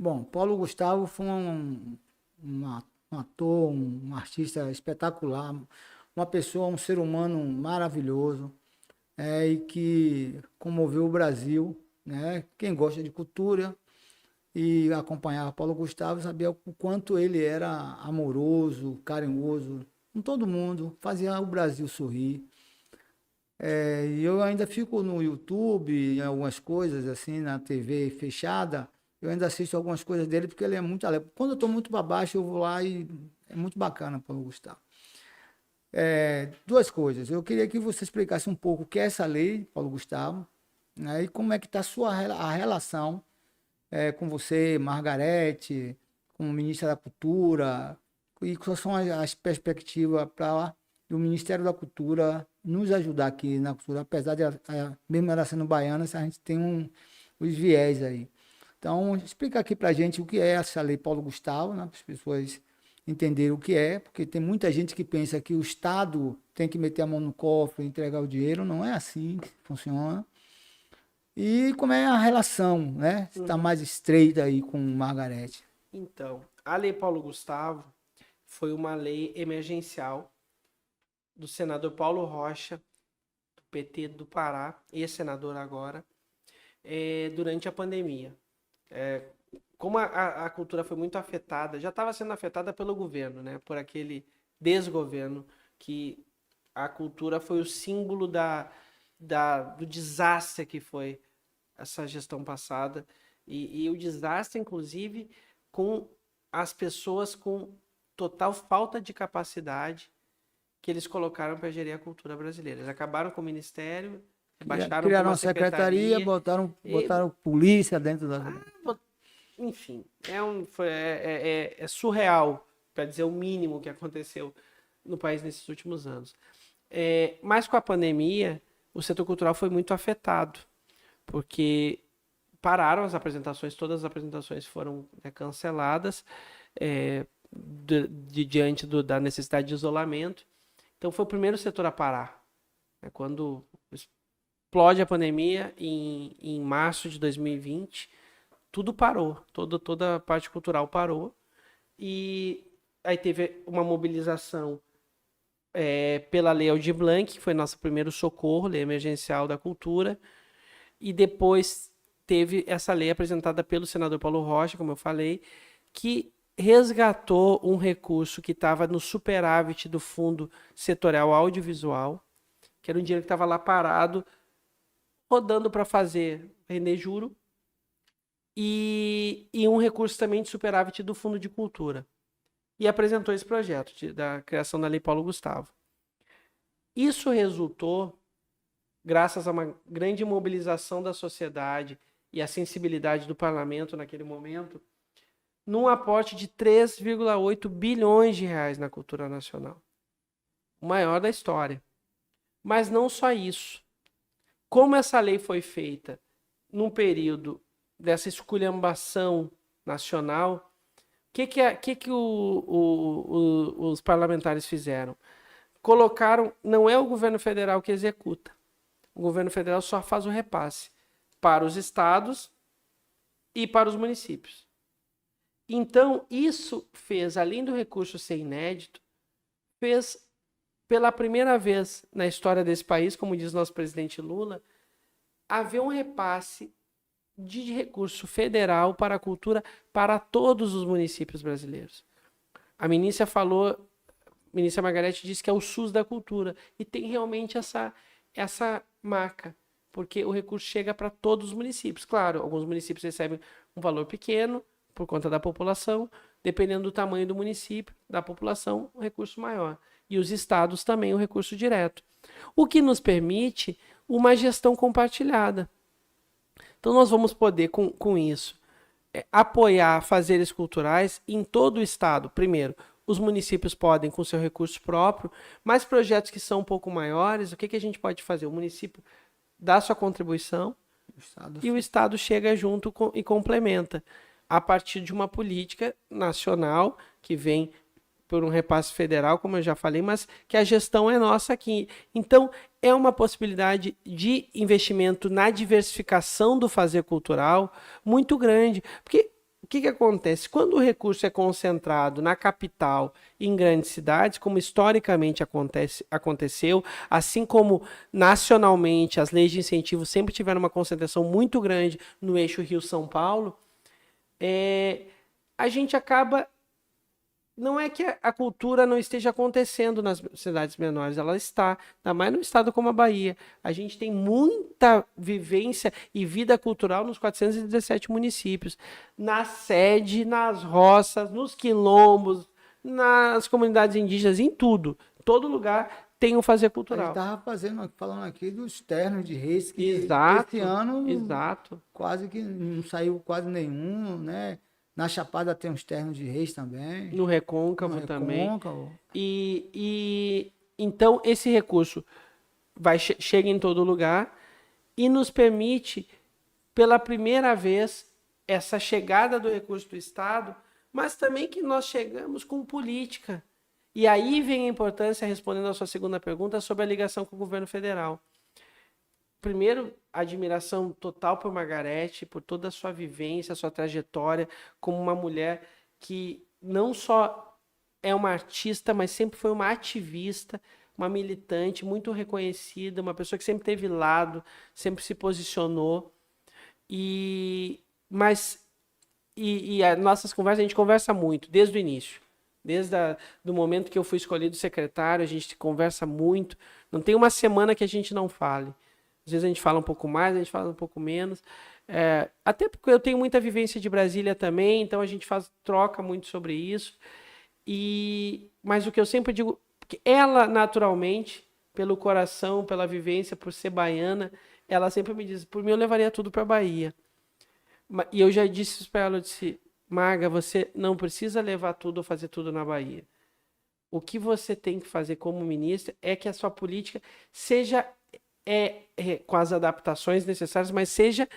Bom, Paulo Gustavo foi um ator, um artista espetacular, uma pessoa, um ser humano maravilhoso, e que comoveu o Brasil, né? Quem gosta de cultura e acompanhava Paulo Gustavo sabia o quanto ele era amoroso, carinhoso com todo mundo, fazia o Brasil sorrir. E eu ainda fico no YouTube, em algumas coisas assim, na TV fechada, eu ainda assisto algumas coisas dele porque ele é muito alegre. Quando eu estou muito para baixo, eu vou lá e é muito bacana, Paulo Gustavo. Duas coisas. Eu queria que você explicasse um pouco o que é essa lei, Paulo Gustavo, né, e como é que está a relação com você, Margarete, como ministra da Cultura, e quais são as perspectivas para o Ministério da Cultura nos ajudar aqui na cultura, apesar de, mesmo ela sendo baiana, a gente tem os viés aí. Então, explica aqui para a gente o que é essa lei Paulo Gustavo, né, para as pessoas entenderem o que é, porque tem muita gente que pensa que o Estado tem que meter a mão no cofre e entregar o dinheiro, não é assim que funciona. E como é a relação, né? Está mais estreita aí com Margarete. Então, a Lei Paulo Gustavo foi uma lei emergencial do senador Paulo Rocha, do PT do Pará, ex-senador agora, durante a pandemia. Como a cultura foi muito afetada, já estava sendo afetada pelo governo, né? Por aquele desgoverno, que a cultura foi o símbolo do desastre que foi essa gestão passada. E o desastre, inclusive, com as pessoas com total falta de capacidade que eles colocaram para gerir a cultura brasileira. Eles acabaram com o ministério, baixaram para Criaram uma uma secretaria, secretaria. E, botaram polícia dentro da. enfim, é surreal, para dizer o mínimo que aconteceu no país nesses últimos anos. Mas com a pandemia, o setor cultural foi muito afetado, porque pararam as apresentações, todas as apresentações foram canceladas diante da necessidade de isolamento. Então foi o primeiro setor a parar. Quando explode a pandemia, em março de 2020, tudo parou, toda a parte cultural parou. E aí teve uma mobilização pela Lei Aldir Blanc, que foi nosso primeiro socorro, lei emergencial da cultura. E depois teve essa lei apresentada pelo senador Paulo Rocha, como eu falei, que resgatou um recurso que estava no superávit do Fundo Setorial Audiovisual, que era um dinheiro que estava lá parado, rodando para fazer render juro, e um recurso também de superávit do Fundo de Cultura. E apresentou esse projeto da criação da Lei Paulo Gustavo. Isso resultou, graças a uma grande mobilização da sociedade e a sensibilidade do parlamento naquele momento, num aporte de 3,8 bilhões de reais na cultura nacional. O maior da história. Mas não só isso. Como essa lei foi feita num período dessa esculhambação nacional, o que os parlamentares fizeram? Colocaram, não é o governo federal que executa. O governo federal só faz o repasse para os estados e para os municípios. Então, isso fez, além do recurso ser inédito, fez pela primeira vez na história desse país, como diz nosso presidente Lula, haver um repasse de recurso federal para a cultura para todos os municípios brasileiros. A ministra Margarete disse que é o SUS da cultura, e tem realmente essa marca, porque o recurso chega para todos os municípios. Claro, alguns municípios recebem um valor pequeno por conta da população, dependendo do tamanho do município, da população, um recurso maior. E os estados também, um recurso direto. O que nos permite uma gestão compartilhada. Então nós vamos poder, com isso, apoiar fazeres culturais em todo o estado. Primeiro, os municípios podem com seu recurso próprio, mas projetos que são um pouco maiores, o que a gente pode fazer? O município dá sua contribuição e o estado chega junto e complementa, a partir de uma política nacional que vem por um repasse federal, como eu já falei, mas que a gestão é nossa aqui. Então, é uma possibilidade de investimento na diversificação do fazer cultural muito grande, porque que acontece? Quando o recurso é concentrado na capital e em grandes cidades, como historicamente aconteceu, assim como nacionalmente as leis de incentivo sempre tiveram uma concentração muito grande no eixo Rio-São Paulo, a gente acaba... Não é que a cultura não esteja acontecendo nas cidades menores, ela está, ainda mais no estado como a Bahia. A gente tem muita vivência e vida cultural nos 417 municípios, na sede, nas roças, nos quilombos, nas comunidades indígenas, em tudo. Todo lugar tem um fazer A cultural. gente estava falando aqui dos ternos de reis, que Exato, esse ano exato. quase que não saiu quase nenhum, né? Na Chapada tem uns ternos de reis também. No Recôncavo No também. Recôncavo. Então esse recurso chega em todo lugar e nos permite, pela primeira vez, essa chegada do recurso do Estado, mas também que nós chegamos com política. E aí vem a importância, respondendo a sua segunda pergunta, sobre a ligação com o governo federal. Primeiro, admiração total por Margarete, por toda a sua vivência, a sua trajetória, como uma mulher que não só é uma artista, mas sempre foi uma ativista, uma militante muito reconhecida, uma pessoa que sempre teve lado, sempre se posicionou. E as nossas conversas, a gente conversa muito, desde o início. Desde do momento que eu fui escolhido secretário, a gente conversa muito. Não tem uma semana que a gente não fale. Às vezes a gente fala um pouco mais, a gente fala um pouco menos. Até porque eu tenho muita vivência de Brasília também, então a gente troca muito sobre isso. Mas o que eu sempre digo, que ela naturalmente, pelo coração, pela vivência, por ser baiana, ela sempre me diz, por mim eu levaria tudo para a Bahia. E eu já disse isso para ela, eu disse, Marga, você não precisa levar tudo ou fazer tudo na Bahia. O que você tem que fazer como ministra é que a sua política seja com as adaptações necessárias, mas seja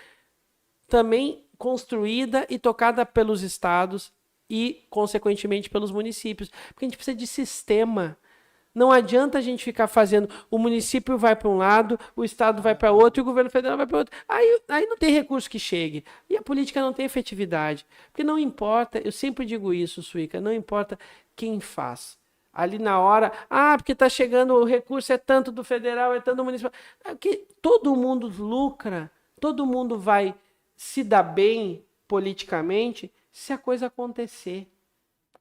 também construída e tocada pelos estados e, consequentemente, pelos municípios. Porque a gente precisa de sistema. Não adianta a gente ficar fazendo, o município vai para um lado, o estado vai para outro e o governo federal vai para outro. Aí não tem recurso que chegue. E a política não tem efetividade. Porque não importa, eu sempre digo isso, Suíca, não importa quem faz. Ali na hora, porque está chegando, o recurso é tanto do federal, é tanto do municipal. Porque todo mundo lucra, todo mundo vai se dar bem politicamente se a coisa acontecer.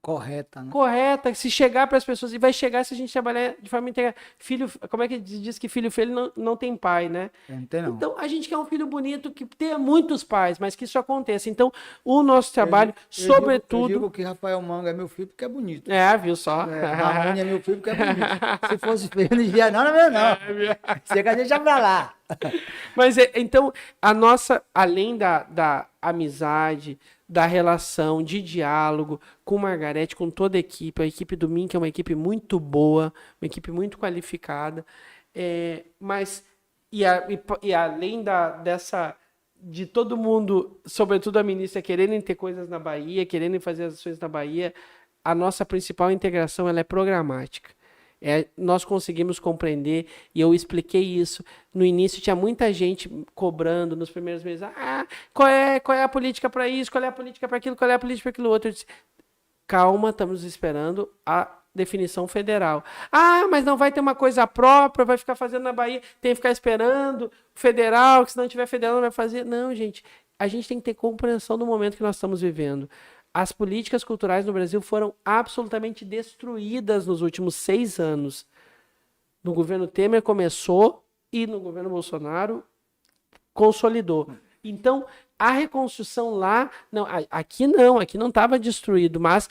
Correta, né? Correta, se chegar para as pessoas, e vai chegar se a gente trabalhar de forma integral. Filho, como é que diz que filho feio não tem pai, né? Não tem, não. Então, a gente quer um filho bonito que tenha muitos pais, mas que isso aconteça. Então, o nosso trabalho, sobretudo... Eu digo que Rafael Manga é meu filho porque é bonito. Viu só? Marrone é meu filho porque é bonito. Se fosse feio, não ia não é meu, não. Chega a gente já pra lá. Mas, então, a nossa, além da amizade, da relação de diálogo com Margarete, com toda a equipe do MIN, que é uma equipe muito boa, uma equipe muito qualificada, mas além de todo mundo, sobretudo a ministra, querendo ter coisas na Bahia, querendo fazer as ações na Bahia, a nossa principal integração ela é programática. Nós conseguimos compreender, e eu expliquei isso. No início tinha muita gente cobrando nos primeiros meses. Qual é a política para isso? Qual é a política para aquilo? Qual é a política para aquilo outro? Eu disse, calma, estamos esperando a definição federal. Mas não vai ter uma coisa própria, vai ficar fazendo na Bahia, tem que ficar esperando o federal, que se não tiver federal não vai fazer. Não, gente, a gente tem que ter compreensão do momento que nós estamos vivendo. As políticas culturais no Brasil foram absolutamente destruídas nos últimos 6 anos. No governo Temer começou e no governo Bolsonaro consolidou. Então, a reconstrução lá... Aqui não estava destruído, mas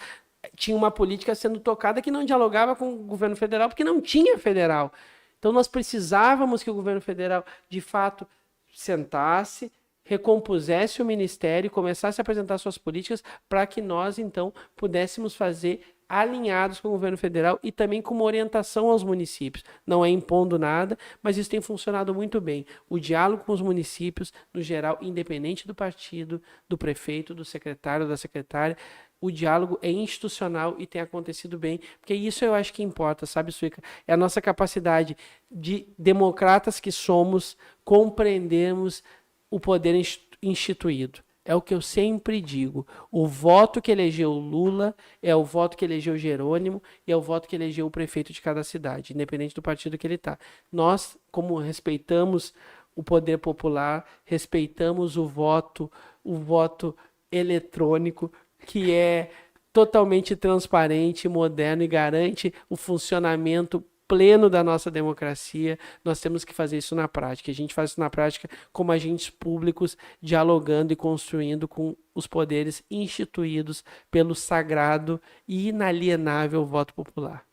tinha uma política sendo tocada que não dialogava com o governo federal, porque não tinha federal. Então, nós precisávamos que o governo federal, de fato, sentasse, recompusesse o ministério e começasse a apresentar suas políticas para que nós, então, pudéssemos fazer alinhados com o governo federal e também com uma orientação aos municípios. Não é impondo nada, mas isso tem funcionado muito bem. O diálogo com os municípios, no geral, independente do partido, do prefeito, do secretário, da secretária, o diálogo é institucional e tem acontecido bem, porque isso eu acho que importa, sabe, Suíca? É a nossa capacidade de democratas que somos compreendermos o poder instituído. É o que eu sempre digo. O voto que elegeu Lula é o voto que elegeu Jerônimo e é o voto que elegeu o prefeito de cada cidade, independente do partido que ele está. Nós, como respeitamos o poder popular, respeitamos o voto eletrônico, que é totalmente transparente, moderno e garante o funcionamento pleno da nossa democracia. Nós temos que fazer isso na prática. A gente faz isso na prática como agentes públicos, dialogando e construindo com os poderes instituídos pelo sagrado e inalienável voto popular.